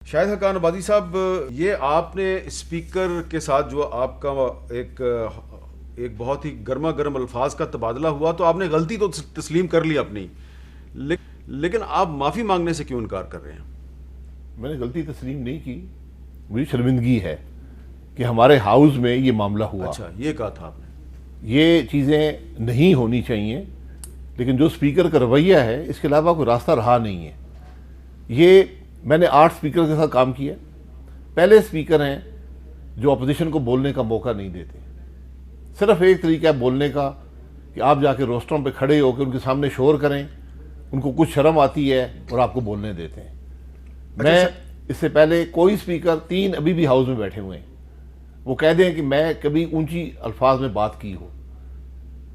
شاہد حقان عبادی صاحب، یہ آپ نے اسپیکر کے ساتھ جو آپ کا ایک بہت ہی گرما گرم الفاظ کا تبادلہ ہوا تو آپ نے غلطی تو تسلیم کر لی اپنی، لیکن آپ معافی مانگنے سے کیوں انکار کر رہے ہیں؟ میں نے غلطی تسلیم نہیں کی، مجھے شرمندگی ہے کہ ہمارے ہاؤس میں یہ معاملہ ہوا۔ اچھا، یہ کہا تھا آپ نے؟ یہ چیزیں نہیں ہونی چاہیے، لیکن جو اسپیکر کا رویہ ہے اس کے علاوہ کوئی راستہ رہا نہیں ہے۔ یہ میں نے 8 اسپیکر کے ساتھ کام کیا۔ پہلے اسپیکر ہیں جو اپوزیشن کو بولنے کا موقع نہیں دیتے۔ صرف ایک طریقہ ہے بولنے کا کہ آپ جا کے روسٹروں پہ کھڑے ہو کے ان کے سامنے شور کریں، ان کو کچھ شرم آتی ہے اور آپ کو بولنے دیتے ہیں۔ میں اس سے پہلے کوئی اسپیکر 3 ابھی بھی ہاؤس میں بیٹھے ہوئے ہیں، وہ کہہ دیں کہ میں کبھی اونچی الفاظ میں بات کی ہو۔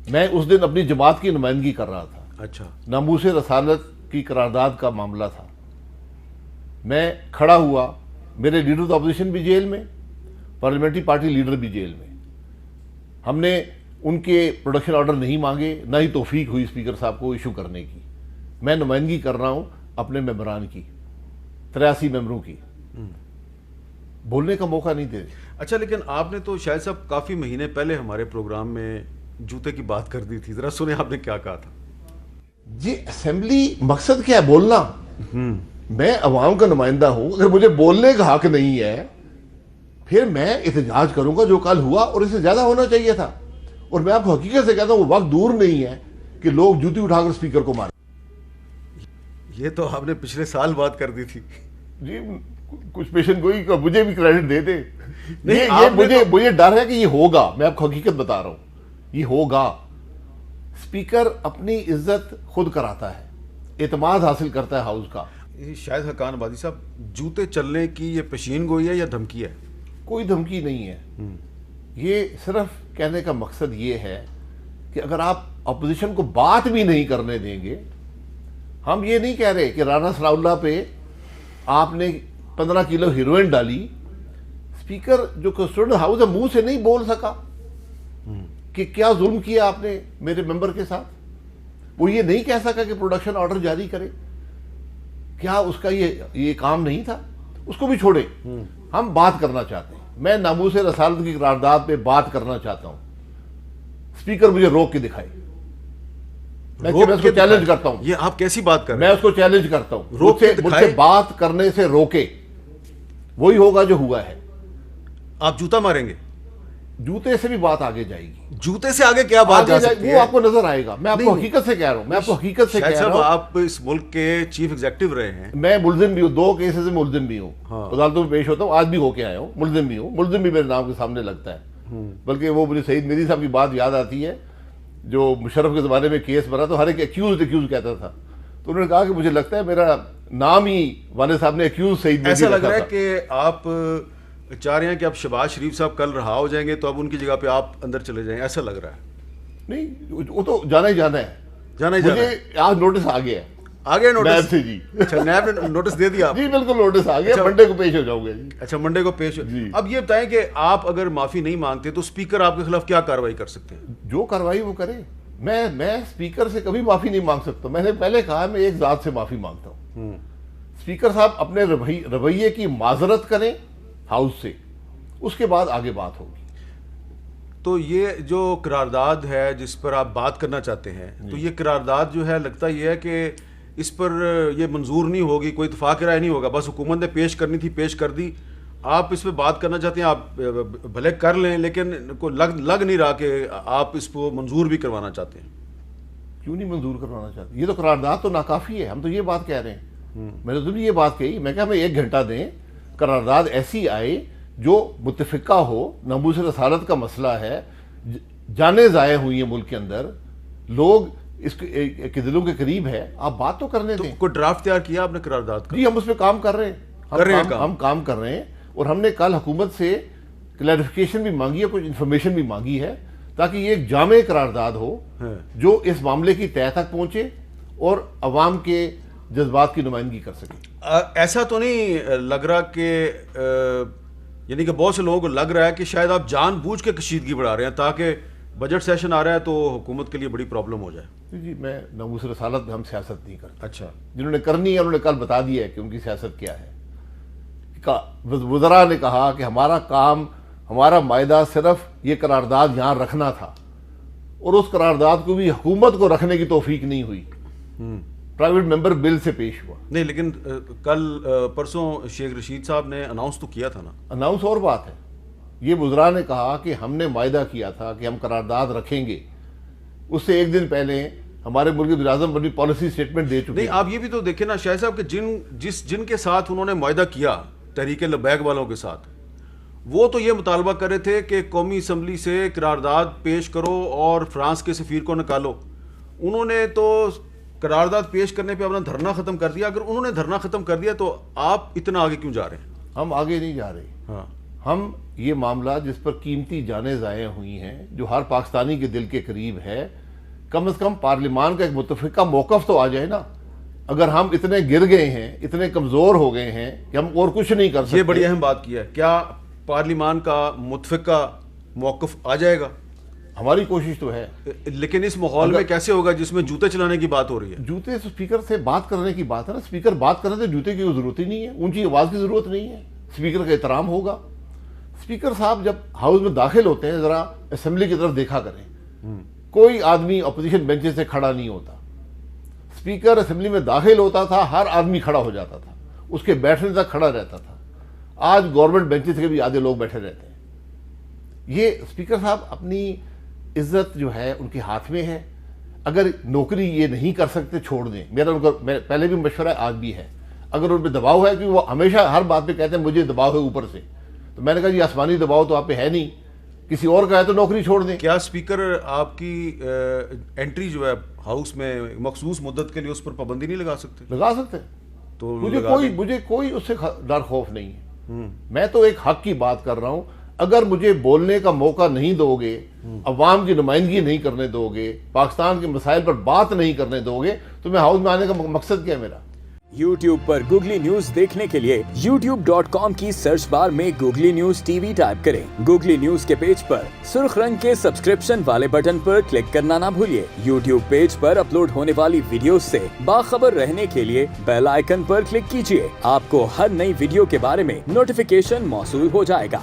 میں اس دن اپنی جماعت کی نمائندگی کر رہا تھا۔ اچھا، ناموس رسالت کی قرارداد کا معاملہ تھا۔ میں کھڑا ہوا، میرے لیڈر آف اپوزیشن بھی جیل میں، پارلیمنٹری پارٹی لیڈر بھی جیل میں۔ ہم نے ان کے پروڈکشن آرڈر نہیں مانگے، نہ ہی توفیق ہوئی اسپیکر صاحب کو ایشو کرنے کی۔ میں نمائندگی کر رہا ہوں اپنے ممبران کی، 83 ممبروں کی، بولنے کا موقع نہیں دے۔ اچھا، لیکن آپ نے تو شاہد صاحب کافی مہینے پہلے ہمارے پروگرام میں جوتے کی بات کر دی تھی، ذرا سنیں آپ نے کیا کہا تھا؟ جی، اسمبلی مقصد کیا ہے؟ بولنا۔ میں عوام کا نمائندہ ہوں، اگر مجھے بولنے کا حق نہیں ہے پھر میں احتجاج کروں گا جو کل ہوا، اور اس سے زیادہ ہونا چاہیے تھا۔ اور میں آپ کو حقیقت سے کہتا ہوں، وہ وقت دور نہیں ہے کہ لوگ جوتی اٹھا کر اسپیکر کو ماریں۔ یہ تو آپ نے پچھلے سال بات کر دی تھی۔ جی، کچھ پیشن گوئی کا مجھے بھی کریڈٹ دے دے۔ نہیں، مجھے ڈر ہے کہ یہ ہوگا، میں آپ کو حقیقت بتا رہا ہوں، یہ ہوگا۔ اسپیکر اپنی عزت خود کراتا ہے، اعتماد حاصل کرتا ہے ہاؤس کا۔ شاہد حقان عبادی صاحب، جوتے چلنے کی یہ پیشین گوئی ہے یا دھمکی ہے؟ کوئی دھمکی نہیں ہے۔ یہ صرف کہنے کا مقصد یہ ہے کہ اگر آپ اپوزیشن کو بات بھی نہیں کرنے دیں گے، ہم یہ نہیں کہہ رہے کہ رانا ثناء اللہ پہ آپ نے 15 کلو ہیروئن ڈالی، اسپیکر جو کنسٹیٹیوشن ہاؤس ہے منہ سے نہیں بول سکا کہ کیا ظلم کیا آپ نے میرے ممبر کے ساتھ۔ وہ یہ نہیں کہہ سکا کہ پروڈکشن آرڈر جاری کرے۔ کیا اس کا یہ کام نہیں تھا؟ اس کو بھی چھوڑے، ہم بات کرنا چاہتے ہیں۔ میں ناموس رسالت کی قرارداد پہ بات کرنا چاہتا ہوں، اسپیکر مجھے روک کے دکھائے۔ میں اس کو چیلنج کرتا ہوں۔ یہ آپ کیسی بات کر رہے میں ہیں؟ اس کو چیلنج کرتا ہوں، روک کے مجھ سے بات کرنے سے روکے، وہی ہوگا جو ہوا ہے۔ آپ جوتا ماریں گے؟ جوتے سے بھی بات آگے جائے گی۔ جوتے سے آگے کیا بات جا سکتی ہے؟ وہ آپ کو نظر آئے گا۔ میں آپ کو حقیقت سے کہہ رہا ہوں، میں آپ کو حقیقت سے کہہ رہا ہوں۔ آپ اس ملک کے چیف ایگزیکٹو رہے ہیں۔ میں ملزم بھی ہوں، 2 کیسز میں ملزم بھی ہوں، عدالتوں میں پیش ہوتا ہوں، آج بھی ہو کے آیا ہوں، ملزم بھی ہوں۔ ملزم بھی میرے نام کے سامنے لگتا ہے۔ بلکہ وہ مجھے سعید میری صاحب کی بات یاد آتی ہے، جو مشرف کے زمانے میں کیس بنا تو ہر ایک ایکیوز کہتا تھا، تو انہوں نے کہا کہ مجھے لگتا ہے میرا نام ہی والد صاحب نے ایکیوز سعید میری ایسا لگ رہا ہے رکھا تھا۔ کہ آپ چاہ رہے ہیں کہ اب شہباز شریف صاحب کل رہا ہو جائیں گے تو اب ان کی جگہ پہ آپ اندر چلے جائیں، ایسا لگ رہا ہے؟ نہیں، وہ تو جانا ہی جانا ہے۔ جانا ہی جانا ہے۔ مجھے آج نوٹس آ گیا ہے آگے نیب نوٹس سے۔ جی اچھا، نیب نے نوٹس دے دیا آپ؟ جی بالکل نوٹس آ گیا، منڈے کو پیش ہو جاؤں گا۔ جی اچھا، منڈے کو پیش۔ جی۔ اب یہ بتائیں کہ آپ اگر معافی نہیں مانگتے تو اسپیکر آپ کے خلاف کیا کارروائی کر سکتے ہیں؟ جو کارروائی وہ کرے۔ میں اسپیکر سے کبھی معافی نہیں مانگ سکتا۔ میں نے پہلے کہا میں ایک ذات سے معافی مانگتا ہوں۔ اسپیکر صاحب اپنے رویے کی معذرت کریں ہاؤس سے، اس کے بعد آگے بات ہوگی۔ تو یہ جو قرارداد ہے جس پر آپ بات کرنا چاہتے ہیں، تو یہ قرارداد جو ہے لگتا یہ ہے کہ اس پر یہ منظور نہیں ہوگی، کوئی اتفاق رائے نہیں ہوگا، بس حکومت نے پیش کرنی تھی، پیش کر دی۔ آپ اس پہ بات کرنا چاہتے ہیں، آپ بھلے کر لیں، لیکن کو لگ نہیں رہا کہ آپ اس کو منظور بھی کروانا چاہتے ہیں۔ کیوں نہیں منظور کروانا چاہتے؟ یہ تو قرارداد تو ناکافی ہے، ہم تو یہ بات کہہ رہے ہیں۔ میں نے تو یہ بات کہی، میں کہا ہمیں 1 گھنٹہ دیں، قرارداد ایسی آئے جو متفقہ ہو۔ ناموس رسالت کا مسئلہ ہے، جانیں ضائع ہوئی ہیں ملک کے اندر، لوگ اس کے دلوں کے قریب ہے، آپ بات تو کرنے دیں۔ کوئی ڈرافٹ تیار کیا آپ نے قرارداد کا؟ جی ہم اس پہ کام کر رہے ہیں، ہم کام کر رہے ہیں، اور ہم نے کل حکومت سے کلیریفیکیشن بھی مانگی ہے، کچھ انفارمیشن بھی مانگی ہے، تاکہ یہ ایک جامع قرارداد ہو جو اس معاملے کی تہہ تک پہنچے اور عوام کے جذبات کی نمائندگی کر سکے۔ ایسا تو نہیں لگ رہا کہ یعنی کہ بہت سے لوگوں کو لگ رہا ہے کہ شاید آپ جان بوجھ کے کشیدگی بڑھا رہے ہیں تاکہ بجٹ سیشن آ رہا ہے تو حکومت کے لیے بڑی پرابلم ہو جائے؟ جی میں ناموس رسالت میں ہم سیاست نہیں کرتے۔ اچھا، جنہوں نے کرنی ہے انہوں نے کل بتا دیا ہے کہ ان کی سیاست کیا ہے۔ وزراء نے کہا کہ ہمارا کام، ہمارا معاہدہ صرف یہ قرارداد یہاں رکھنا تھا، اور اس قرارداد کو بھی حکومت کو رکھنے کی توفیق نہیں ہوئی، پرائیویٹ ممبر بل سے پیش ہوا۔ نہیں، لیکن کل پرسوں شیخ رشید صاحب نے اناؤنس تو کیا تھا نا۔ اناؤنس اور بات ہے، یہ وزراء نے کہا کہ ہم نے معاہدہ کیا تھا کہ ہم قرارداد رکھیں گے، اس سے ایک دن پہلے ہمارے ملک وزیر اعظم اپنی پالیسی سٹیٹمنٹ دے چکے نہیں، ہیں۔ آپ یہ بھی تو دیکھیں نا شاہ صاحب کہ جن کے ساتھ انہوں نے معاہدہ کیا تحریک لبیک والوں کے ساتھ، وہ تو یہ مطالبہ کر رہے تھے کہ قومی اسمبلی سے قرارداد پیش کرو اور فرانس کے سفیر کو نکالو۔ انہوں نے تو قرارداد پیش کرنے پہ اپنا دھرنا ختم کر دیا۔ اگر انہوں نے دھرنا ختم کر دیا تو آپ اتنا آگے کیوں جا رہے ہیں؟ ہم آگے نہیں جا رہے، ہاں، ہم یہ معاملہ جس پر قیمتی جانیں ضائع ہوئی ہیں، جو ہر پاکستانی کے دل کے قریب ہے، کم از کم پارلیمان کا ایک متفقہ موقف تو آ جائے نا۔ اگر ہم اتنے گر گئے ہیں، اتنے کمزور ہو گئے ہیں کہ ہم اور کچھ نہیں کر سکتے۔ یہ بڑی اہم بات کی ہے، کیا پارلیمان کا متفقہ موقف آ جائے گا؟ ہماری کوشش تو ہے، لیکن اس ماحول میں کیسے ہوگا جس میں جوتے چلانے کی بات ہو رہی ہے؟ جوتے سے اسپیکر سے بات کرنے کی بات ہے نا، اسپیکر بات کرنے سے جوتے کی ضرورت ہی نہیں ہے، اونچی آواز کی ضرورت نہیں ہے، اسپیکر کا احترام ہوگا۔ اسپیکر صاحب جب ہاؤس میں داخل ہوتے ہیں ذرا اسمبلی کی طرف دیکھا کریں، کوئی آدمی اپوزیشن بینچ سے کھڑا نہیں ہوتا۔ اسپیکر اسمبلی میں داخل ہوتا تھا، ہر آدمی کھڑا ہو جاتا تھا، اس کے بیٹھنے تک کھڑا رہتا تھا۔ آج گورنمنٹ بینچز کے بھی آدھے لوگ بیٹھے رہتے ہیں۔ یہ اسپیکر صاحب اپنی عزت جو ہے ان کے ہاتھ میں ہے، اگر نوکری یہ نہیں کر سکتے چھوڑ دیں۔ میرا ان کو پہلے بھی مشورہ ہے، آج بھی ہے، اگر ان پہ دباؤ ہے، کہ وہ ہمیشہ ہر بات پہ کہتے ہیں مجھے دباؤ ہے اوپر سے، تو میں نے کہا جی آسمانی دباؤ تو آپ پہ ہے نہیں، کسی اور کا ہے تو نوکری چھوڑ دیں۔ کیا اسپیکر آپ کی انٹری جو ہے ہاؤس میں مخصوص مدت کے لیے اس پر پابندی نہیں لگا سکتے؟ لگا سکتے، تو مجھے کوئی اس سے ڈر خوف نہیں ہے۔ میں تو ایک حق کی بات کر رہا ہوں، اگر مجھے بولنے کا موقع نہیں دو گے، عوام کی نمائندگی نہیں کرنے دو گے، پاکستان کے مسائل پر بات نہیں کرنے دو گے، تو میں ہاؤس میں آنے کا مقصد کیا ہے میرا؟ YouTube پر گوگلی نیوز دیکھنے کے لیے youtube.com کی سرچ بار میں googly news T V type کریں۔ گوگلی نیوز کے پیج پر سرخ رنگ کے سبسکرپشن والے بٹن پر کلک کرنا نہ بھولیے۔ YouTube پیج پر اپلوڈ ہونے والی ویڈیوز سے باخبر رہنے کے لیے بیل آئیکن پر کلک کیجیے۔ آپ کو ہر نئی ویڈیو کے بارے میں نوٹیفیکیشن موصول ہو جائے گا۔